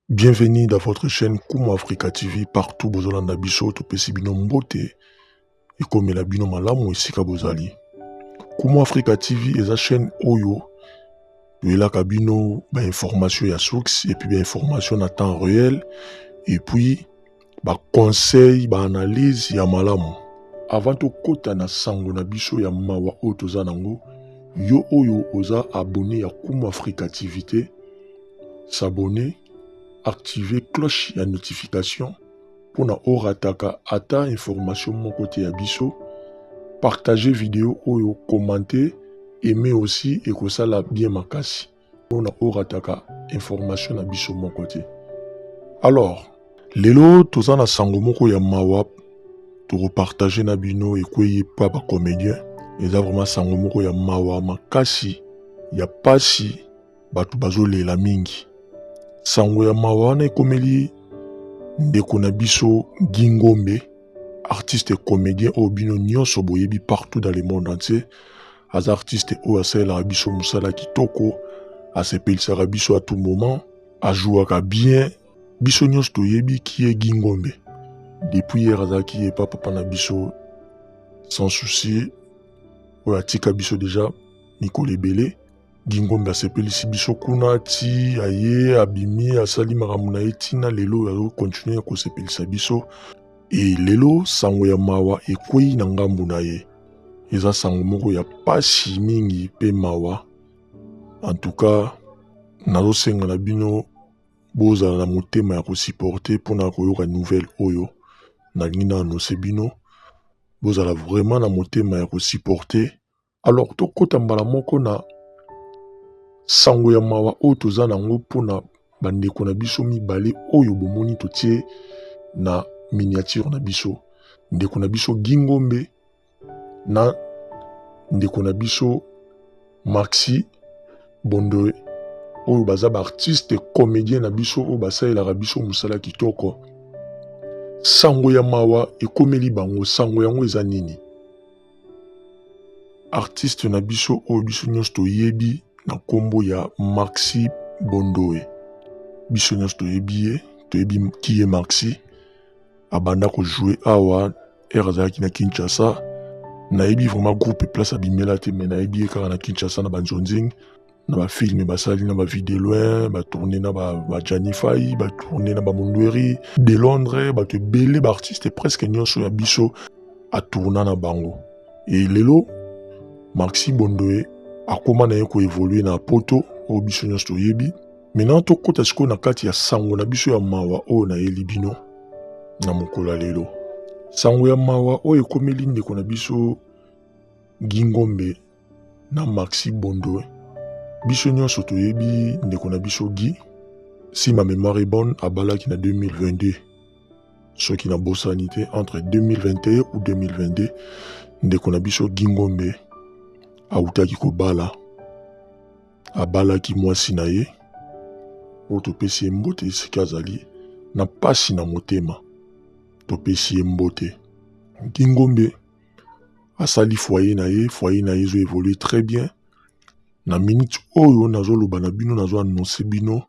Bienvenue dans votre chaîne Kumu Africa TV partout bozolanda biso topesi bino mbote ekomela bino malamu esika bozali. Kumu Africa TV eza chaîne oyo toyelaka bino ba information ya source et puis ba information na temps réel et puis ba conseil ba analyse ya malamu. Avant to kota na sango na biso ya mawa oyo toza nango, yo oyo oza abonné ya Kumu Africa TV te, s'abonner, activer cloche ya notification pour na orataka ata information mon côté ya biso, partager vidéo oyo, commenter, aimer aussi et que ça la bien makasi pour na orataka information na biso mon côté. Alors, lelo toza na sango moko ya mawa to repartager na bino et kweye pa ba comédien, eza vraiment sango moko ya mawa makasi ya pasi batu bazolela mingi. Sango ya mawa wana ekomeli ndeko na biso Guy Ngombe, artiste et comédien oyo bino nyonso boyebi partout dans le monde entier. Aza artiste oyo asalelaka biso mosala kitoko, asepelisaka biso à tout moment, ajouaka bien, biso nyonso toyebi ki ye Guy Ngombe. Depuis hier azalaki ye papa na biso sans souci, oyo atika biso déjà mikolo ebele. Guy Ngombe asepelisi biso kuna ti aye abimi asali makambo na ye tina lelo azo continuer kosepelisa biso. E lelo sango ya mawa ekwei na ngambu na ye, eza sango moko ya pasi mingi pe mawa. En tout cas, nazosenga na bino bozala na motema ya kosupporte mpona koyoka nouvelle oyo nalingi na annonce bino, bozala vraiment na motema ya kosupporte. Alors tokota mbala moko na sango ya mawa oyo toza nango mpona bandeko na biso mibale oyo bomoni totie na miniature na biso. Ndeko na biso Guy Ngombe na ndeko na biso Maxi Bondoe oyo baza ba artiste comédien na biso oyo basalelaka biso mosala kitoko. Sango ya mawa ekomeli bango, sango yango eza nini? Artiste na biso oyo biso nyonso toyebi na kombo ya Maxi Bondoe, biso nyonso toyebi ye, toyebi ki ye Maxi. Abanda ko jouer awa azalaki na Kinshasa, nayebi vraiment groupe place abimela te, mais nayebi kaka na Kinshasa na banzonzing, na ba film basali na ba vidéo loin, ba tourner na ba Janify, ba tourner na ba Mondweri de Londres, ba te belé ba artiste presque nyonso ya biso a tourner na bango. Et lelo Maxi Bondoe akoma na ye ko évoluer na poto o biso nyonso toyebi. Maintenant to kota siko na kati ya sango na biso ya mawa o na yeli bino na mokolo lelo. Sango ya mawa oyo ekomeli ndeko na biso Guy Ngombe na Maxi Bondoe. Biso nyonso toyebi ndeko na biso Guy, si ma mémoire est bonne, abalaki na 2022. Soki na bosani te, entre 2021 ou 2022, ndeko na biso Guy Ngombe autaki kobala. Abalaki mwasi na ye oyo topesi ye mbote esika azali na pasi na motema, topesi ye mbote. Guy Ngombe asali foyer na ye ezo évoluer très bien. Na minute oyo nazoloba na bino, nazo annonce bino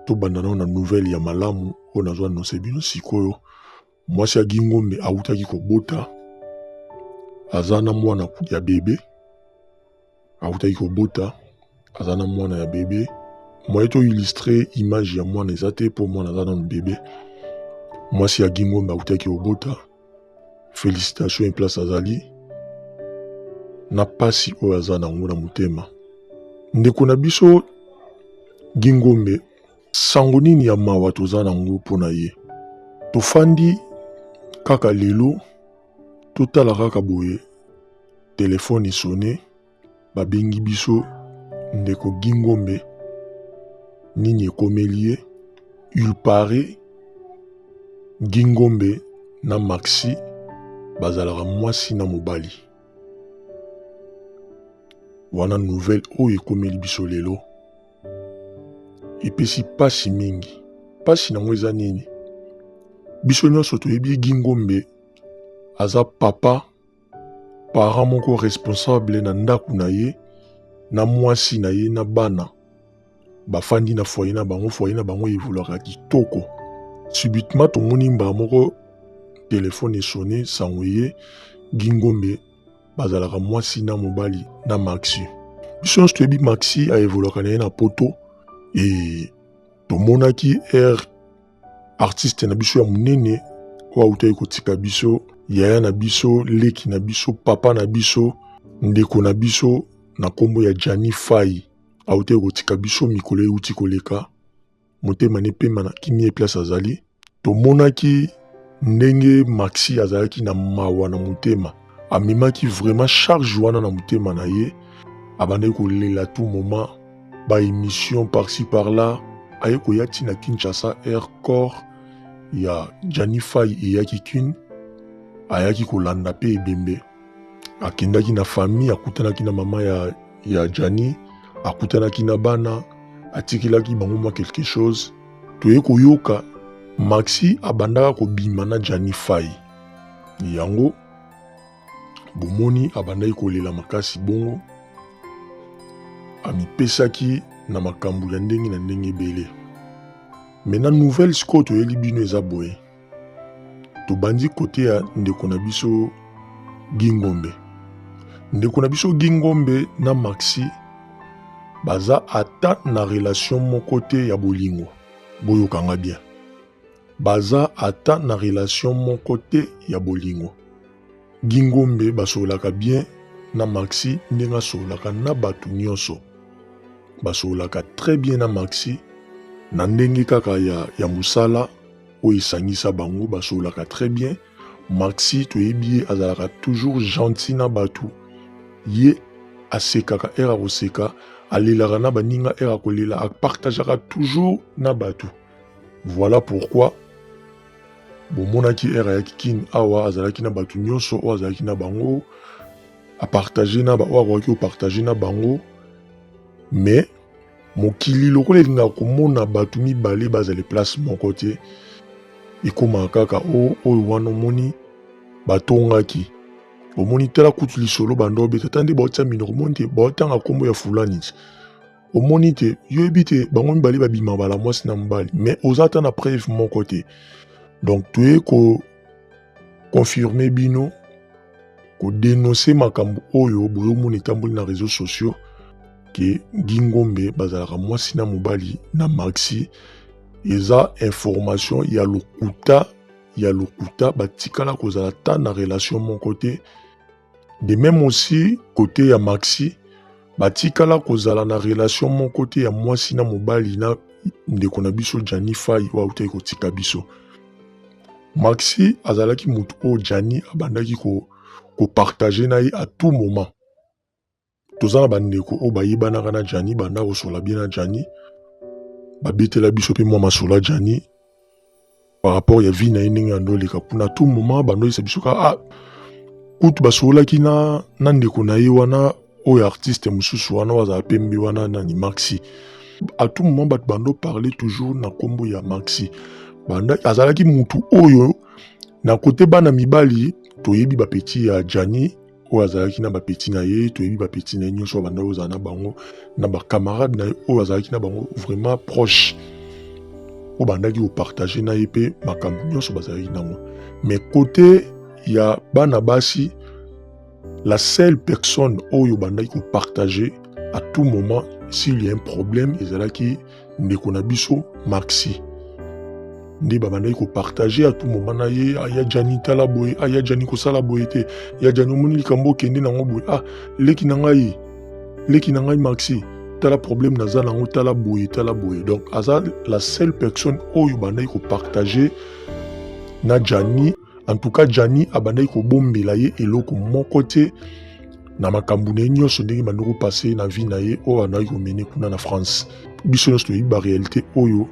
to banda na nouvelle ya malamu oyo nazo annonce bino sikoyo. Mwasi ya Guy Ngombe autaki kobota, aza na mwana ya bebe, autaki kobota, aza na mwana ya bebe. Moi to illustrer image ya mwana eza te po mwana aza na bebe. Mwasi ya Guy Ngombe autaki kobota, félicitations en place azali na pasi oyo aza nango na motema. Ndeko na biso Guy Ngombe, sango nini ya mawa toza nango mpona ye? Tofandi kaka lelo, totala kaka boye telefone esone, babengi biso ndeko Guy Ngombe. Nini ekomeli ye? Il paraît Guy Ngombe na Maxi bazalaka mwasi na mobali. Wana nouvelle oyo ekomeli biso lelo, epesi pasi mingi. Pasi nango eza nini? Biso nyonso toyebi Guy Ngombe aza papa, parent moko responsable na ndako na ye, na mwasi na ye na bana. bafandi na foyer na bango evoluaka kitoko. Subitement tomoni mbala moko telefone esone sango ye Gingombe bazalaka mwasi na mobali na Maxi. Biso nyonso toyebi Maxi aevoluaka na ye na poto e tomonaki artiste na biso ya monene oyo autaki kotika biso, yaya na biso, leki na biso, papa na biso, ndeko na biso na kombo ya Jani Fai autaki kotika biso mikolo euti koleka. Motema ne pema na kimie place azali. Tomonaki ndenge Maxi azalaki na mawa na motema, amemaki vraiment charge wana na motema na ye, abandaki kolela tout moment, ba émission par-ci par-là, aye koya na Kinshasa corps ya Jani Fai eyaki kin, ayaki kolanda pe ebembe, akendaki na famille, akutanaki na mama ya Jani, akutanaki na bana, atikelaki bango mwa quelque chose. Toye koyoka Maxi abandaka kobima na Jani Fai. Yango bomoni abandaki kolela makasi bongo, amipesaki na makambo ya ndenge na ndenge ebele. Mena nouvelle sikoyo toyeli bino eza boye. Tobandi kote ya ndeko na biso Gingombe. Ndeko na biso Gingombe na Maxi baza ata na relation moko te ya bolingo. Boyokanga bien. Baza ata na relation moko te ya bolingo. Gingombe basolaka bien na Maxi ndenge asolaka na batu nyonso. Basolaka très bien na Maxi na ndenge kaka ya musala oyo esangisa bango, basolaka très bien. Maxi toyebi ye azalaka toujours gentil na batu. Ye asekaka era koseka, alelaka na baninga era kolela, apartageaka toujours na batu. Voilà pourquoi bomonaki era ya kikini awa azalaki na batu nyonso oyo azalaki na bango, apartage na oyo akoki opartage na bango. Mais mokili lokola elingaka komona batu mibale bazali place moko te, ekomaka kaka oyo wana omoni batongaki. Omoni tala kutu lisolo bando obeta tande baotia minoko omoni te baotanga kombo ya fulani ti. Omoni te yoyebi te bango mibale babima bala mwasi na mobali, mais oza ata na preuve moko te. Donc toye confirmer bino, dénoncer makambo oyo bozomona etamboli na réseaux sociaux ke Gingombe bazalaka mwasi na mobali na Maxi. Eza information ya lokuta batikala kozala ta na relation moko te. De même aussi côté ya Maxi batikala kozala na relation moko te ya mwasi na mobali na ndeko na biso Jani Fai oyo autaki kotika biso. Maxi azalaki mutu oyo Jani abandaki kopartage na ye à tout moment. Toza na bandeko oyo bayebanaka na Jani, banda kosola bien na Jani, babetela biso mpe mwa masola Jani par rapport ya vie na ye ndenge andoleka kuna. Tout moment bandoyisa biso ka kutu basolaki na ndeko na ye wana oyo artiste mosusu wana wazala pembe wana nani Maxi. À tout moment bato bando parler toujours na kombo ya Maxi. Banda azalaki mutu oyo na kote bana mibali toyebi bapeti ya Jani oyo azalaki na bapeti na ye, toyebi bapeti na ye nyonso banda oyo na bango na bakamarade na ye oyo azalaki na bango vraiment proche oyo bandaki kopartage na ye pe makambo nyonso bazalaki nango. Mais côté ya bana basi, la seule personne oyo bandaki kopartage à tout moment s'il y a un problème ezalaki ndeko na biso Maxi. Nde babandaki kopartage à tout moment na ye, aya Jani tala boye, aya Jani kosala boye te, ya Jani omoni likambo kende nango boye, leki na ngai Maxi tala problème naza nango tala boye. Donc aza la seule personne oyo bandaki kopartage na Jani. En tout cas Jani abandaki kobombela ye eloko moko te na makambo na ye nyonso ndenge bandoko passe na vie na ye oyo andaki komene kuna na France. Biso nyonso toyebi baréalité oyo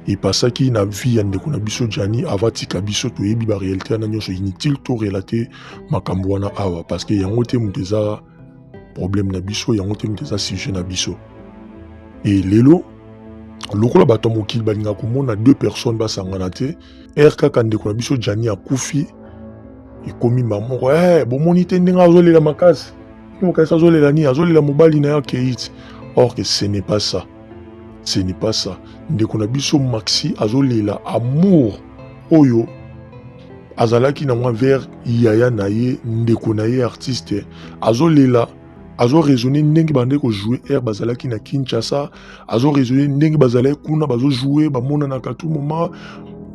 epasaki na vie ya ndeko na biso Jani avant tika biso toyebi baréalité wana nyonso. Inutile to relate makambo wana awa parce que yango te moto eza problème na biso, yango te moto eza sujet na biso. Et lelo lokola bato mokili balinga komona deux personnes basangana te, kaka ndeko na biso Jani akufi ekomi mamoko bomoni te ndenge azolela makasi, mokaisi azolela nini, azolela mobali na ye akeiti. Or que ce n'est pas ça. Ce n'est pas ça. Ndeko na biso Maxi azolela amour oyo azalaki na mwa vers yaya na ye ndeko na ye artiste azolela azoraisonner ndenge bandeko jouer air bazalaki na Kinshasa azoraisonner ndenge bazalaki kuna bazojouer bamonanaka tout moment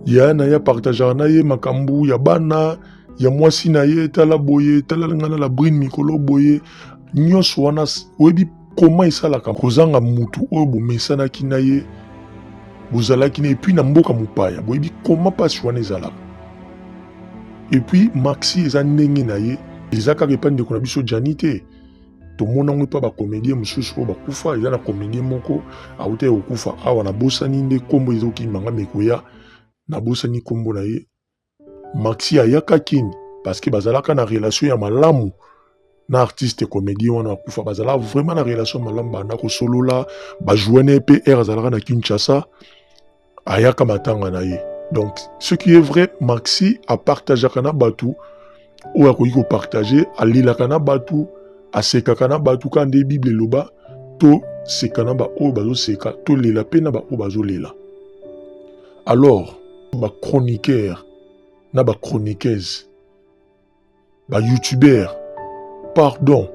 yaya na ye partageaka na ye makambo ya bana ya mwasi na ye tala boye tala ngana la brine mikolo boye nyonso wana oyebi comment esalaka kozanga mutu oyo bomesanaki na ye bozalaki na epuis na mboka mopaya boyebi comment pasi wana ezalaka epuis Maxi eza ndenge na ye eza kaka epai ndeko na biso Jani te tomona ngo epa bacomédien mosusu oyo bakufa eza na comédien moko awuta ya kokufa awa nabosani nde nkombo ezokimanga mekoya nabosani nkombo na ye Maxi ayaka kini parce que bazalaka na relation ya malamu na artiste comédien wana akufa bazala vraiment na relation malamu banda kosolola bajouane pe air azalaka na Kinshasa ayaka matanga na ye. Donc ce qui est vrai Maxi a partagé na batu ou akoki ko partager alilaka na batu asekaka na batu kande Bible loba to sekana ba o bazo seka to lela pe na ba o bazo lela. Alors ba chroniqueur na ba chroniqueuse ba youtubeur pardon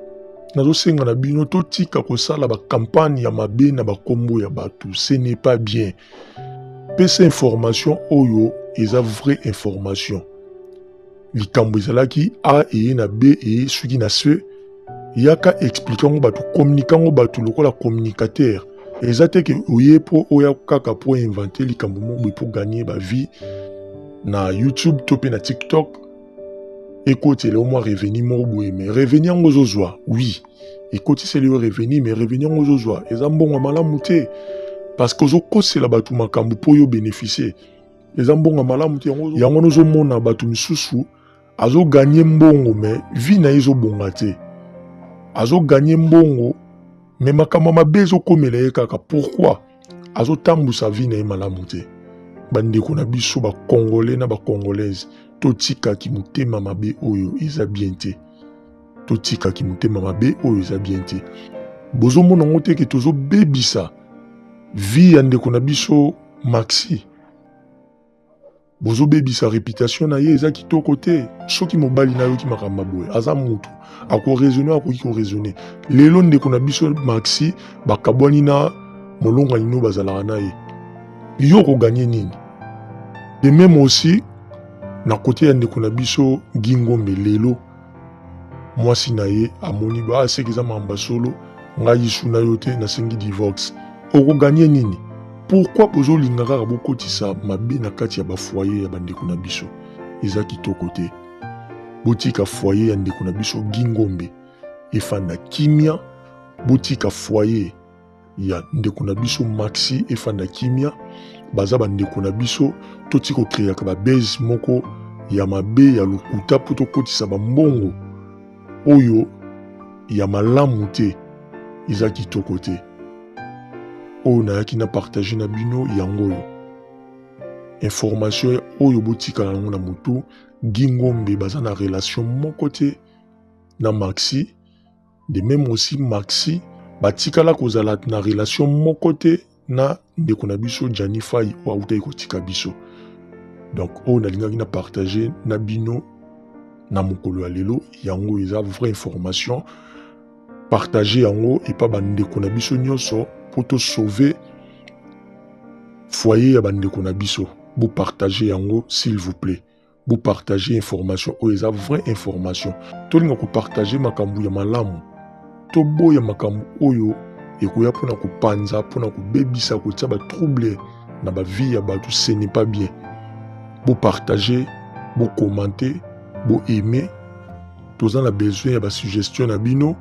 nazosenga na bino totika kosala ba campagne ya mabe na ba kombo ya batu ce n'est pas bien pesa information oyo eza vraie information likambo ezalaki a et na b et soki na se yaka expliquant batu communiquant batu lokola communicateur eza te ke oye po oya kaka po inventer likambo mo pour gagner ba vie na YouTube to pe na TikTok écoutez le moins revenu morboé mais revenir en ozozwa oui écoutez c'est le revenu mais revenir en ozozwa eza mbongo malamu te parce que ozokose la batu makambo po yo bénéficier eza mbongo malamu te yango nozomona batu misusu azo gagner mbongo mais vie na ezo bonga te azo gagner mbongo mais makambo mabe ezokomela ye kaka pourquoi azo tambusa vie na ye malamu te bandeko na biso ba congolais na ba congolaise totika ki mutema mabe oyo eza bien te totika ki mutema mabe oyo eza bien te bozo mona ngote ke tozo bebisa vie ya ndeko na biso Maxi bozo bebisa réputation na ye eza kitoko te soki mobali na yo ki makamba boye aza mutu ako raisonner akoki ko raisonner lelo ndeko na biso Maxi bakabwani na molonga nino bazalaka na ye yo ko gagner nini de même aussi na côté ya ndeko na biso Gingombe lelo mwasi na ye amoni ba asekeza mamba solo ngai su na yo te na sengi divorce oko gagner nini pourquoi bozo lingaka bokotisa mabe na kati ya ba foyer ya bandeko na biso eza kitoko te botika foyer ya ndeko na biso Gingombe efanda kimia botika foyer ya ndeko na biso Maxi efanda kimia baza bandeko na biso toti ko créer ka ba base moko ya mabe ya lokuta poto kotisa ba mbongo oyo ya malamu te eza kitoko te oyo nayaki na partage na bino yango oyo information oyo botika nango na motu Gingombe baza na relation moko te na Maxi de même aussi Maxi batikala kozala na relation moko te na ndeko na biso Jani Fai o auta kotika biso donc oyo nalingaki na partager na bino na mokolo ya lelo yango eza vraie information partager yango et pas bandeko na biso nyonso pour te sauver foyer ya bandeko na biso vous partager yango s'il vous plaît vous partager information oyo eza vraie information tolinga ko partager makambo ya malamu to boya makambo oyo ekoya pona kopanza pona kobebisa kotia ba trouble na ba vie ya bato ce n'est pas bien vous partager vous commenter vous aimer toza na besoin ya ba suggestion na bino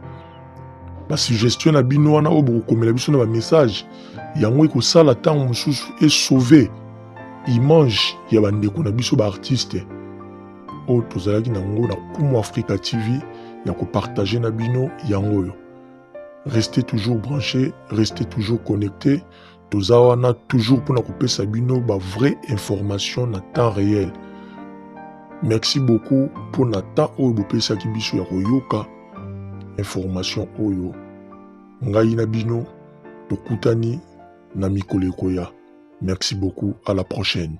ba suggestion na bino wana o bo komela biso na ba message yango iko sala tango mususu et sauver image ya bandeko na biso ba artiste o tozalaki nango na Kumu Africa TV ya ko partager na bino yango yo. Restez toujours branchés, restez toujours connectés. Tozawana toujours pour nous sabino ba vraie information na temps réel. Merci beaucoup pour na temps oyo bopesa kibiso ya koyoka information oyo. Ngai na bino tokutani na mikolo ekoya. Merci beaucoup, à la prochaine.